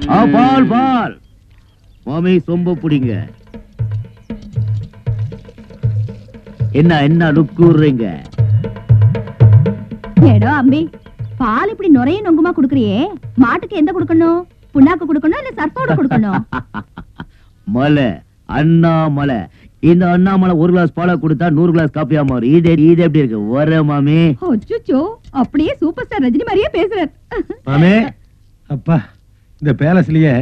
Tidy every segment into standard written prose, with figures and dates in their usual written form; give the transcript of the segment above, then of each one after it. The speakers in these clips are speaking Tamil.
பால் பால் மாமி சொம்ப புடிங்க. என்ன லுக்குறீங்க? ஏடோ அம்பி, பால் இப்படி நுரைய நொங்குமா குடுக்கறியே, மாட்டுக்கு எந்த குடுக்கணும்? புண்ணாக்கு குடுக்கணும் இல்ல சர்ஃபோட குடுக்கணும்? மலை அண்ணாமலை, இந்த அண்ணாமலை 1 கிளாஸ் பாலை கொடுத்தா 100 கிளாஸ் காப்பியா மாறும். இது எப்படி இருக்கு? வர மாமி. அச்சச்சோ, அப்படியே சூப்பர் ஸ்டார் ரஜினி மாதிரியே பேசுறார். மாமி, அப்பா இந்த பேலஸ்லயே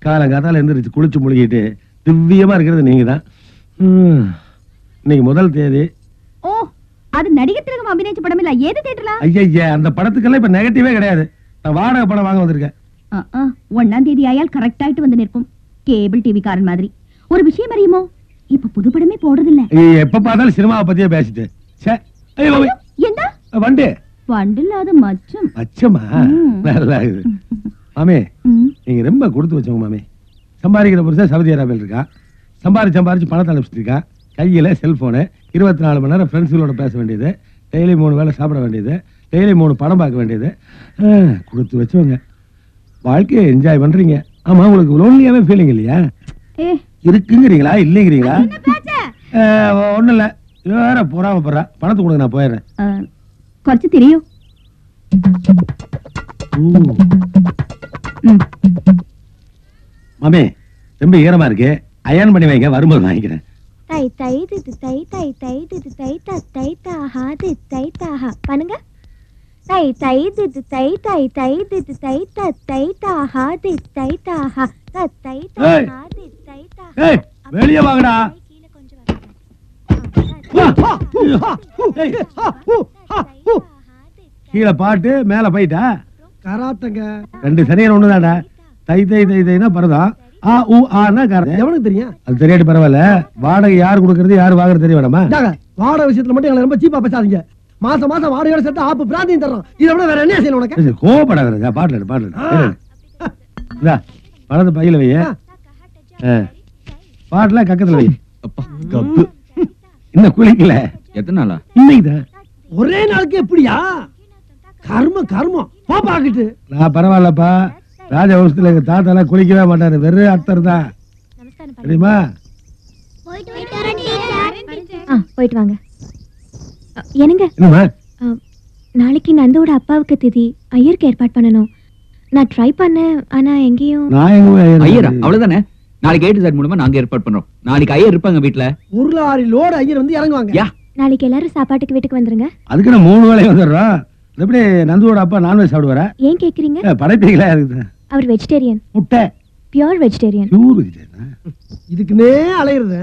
காலங்காத்தால எந்திரிச்சு குளிச்சு முழுகிட்டு திவ்யமா இருக்கிறது நீங்க தான். இன்னைக்கு முதல் தேதி. ஓ, அது நடிகர் திலகம் அபிநயிச்ச படம் இல்ல, ஏது தியேட்டர்ல? ஐயா, அந்த படத்துக்கெல்லாம் இப்ப நெகட்டிவே கிடையாது. நான் வாடகை படம் வாங்க வந்திருக்கேன். 1ஆம் தேதி ஆயால் கரெக்ட் ஆயிட்டு வந்து நிற்கும். கேபிள் டிவி காரன் மாதிரி. ஒரு விஷயம் அறியுமோ, இப்ப புது படமே போடுறது இல்ல. எப்ப பார்த்தாலும் சினிமாவை பத்தியே பேசிட்டு. என்ன வண்டு வண்டில்லாத மச்சம்? மச்சமா? நல்லா இருக்குது மாமி. நீங்க ரொம்ப கொடுத்து வச்சவங்க மாமி. சம்பாதிக்கிற புருஷன் சவுதி அரேபியால இருக்கா. சம்பாரிச்சு பணத்தை அனுப்பிச்சிட்டு இருக்கா. கையில செல்போனு, 24 மணி நேரம் ஃப்ரெண்ட்ஸுகளோட பேச வேண்டியது, டெய்லி 3 வேளை சாப்பிட வேண்டியது, டெய்லி 3 படம் பார்க்க வேண்டியது. கொடுத்து வச்சவங்க. வாழ்க்கையை என்ஜாய் பண்றீங்க. ஆமா, உங்களுக்கு லோன்லியாவே ஃபீலிங் இல்லையா? இருக்குங்கிறீங்களா இல்லைங்கிறீங்களா? ஒண்ணும் இல்ல, வேற பொறாம போறா. பணத்தை கொடுங்க, நான் போயிடுறேன். குறைச்சு தெரியும். மாமி, ரொம்ப ஈரமா இருக்கு, அயன் பண்ணி வைங்க, வரும்போது வாங்கிக்கிறேன். தை தை திது தை தை தை திது தை தை தை தாஹா தி தை தாஹா பண்ணுங்க. தை தை திது தை தை தை திது தை தை தை தாஹா தி தை தாஹா தை தை தாஹா தி தை தாஹா. ஏய், வெளிய வாங்கடா. கீழ கொஞ்சம் கீழே பாட்டு, மேல போயிட்டா கராத்தங்க. 2 சனியன் ஒண்ணுதாடா. தை தை தை தைனா பரதம், ஆ ஊ ஆனா கராத்தே. எவனுக்கு தெரியும்? அது தெரியாட்டி பரவாயில்ல. வாடகை யார் கொடுக்கறது யார் வாங்குறது தெரிய வேணாமா? வாடகை விஷயத்துல மட்டும் எங்களை ரொம்ப சீப்பா பேசாதீங்க. மாசம் வாடகையோட சேர்த்து ஆப்பு பிராந்தியம் தர்றோம். இதை விட வேற என்ன செய்யணும் உனக்கு? கோபப்படாத. பாட்டு பணத்தை பையில வை. பாட்டுலாம் கக்கத்துல வை. இன்னும் குளிக்கல. எத்தனை நாளா? இன்னைக்குதான். ஒரே நாளுக்கு எப்படியா? கர்மம் பாப்பாக்கிட்டு. நான் பரவாயில்லப்பா. ராஜ வம்சத்துல எங்க தாத்தா எல்லாம் குளிக்கவே மாட்டாரு, வெறும் அத்தர் தான். தெரியுமா? போயிட்டு வாங்க. என்னங்க, என்னம்மா? நாளைக்கு நந்தோட அப்பாவுக்கு திதி, ஐயருக்கு ஏற்பாடு பண்ணணும். நான் ட்ரை பண்ணேன், ஆனா எங்கேயும். நான் எங்க ஐயரா? அவ்வளவுதானே. நாளைக்கு ஏட்டு சார் மூலமா நாங்க ஏற்பாடு பண்றோம். நாளைக்கு ஐயர் இருப்பாங்க வீட்டுல. 1 லாரி லோடு ஐயர் வந்து இறங்குவாங்க. நாளைக்கு எல்லாரும் சாப்பாட்டுக்கு வீட்டுக்கு வந்துருங்க. அதுக்கு நான் 3 வேளையும் வந்துடுறோம். எப்படி நந்துவோட அப்பா நான்வெஜ் சாப்பிடுவாரா? ஏன் கேக்குறீங்க? படைப்பீங்களா இருக்குது. அவர் வெஜிடேரியன். முட்டை பியூர் வெஜிடேரியன். Pure vegetarian. இதுக்குன்னே அலையுறது.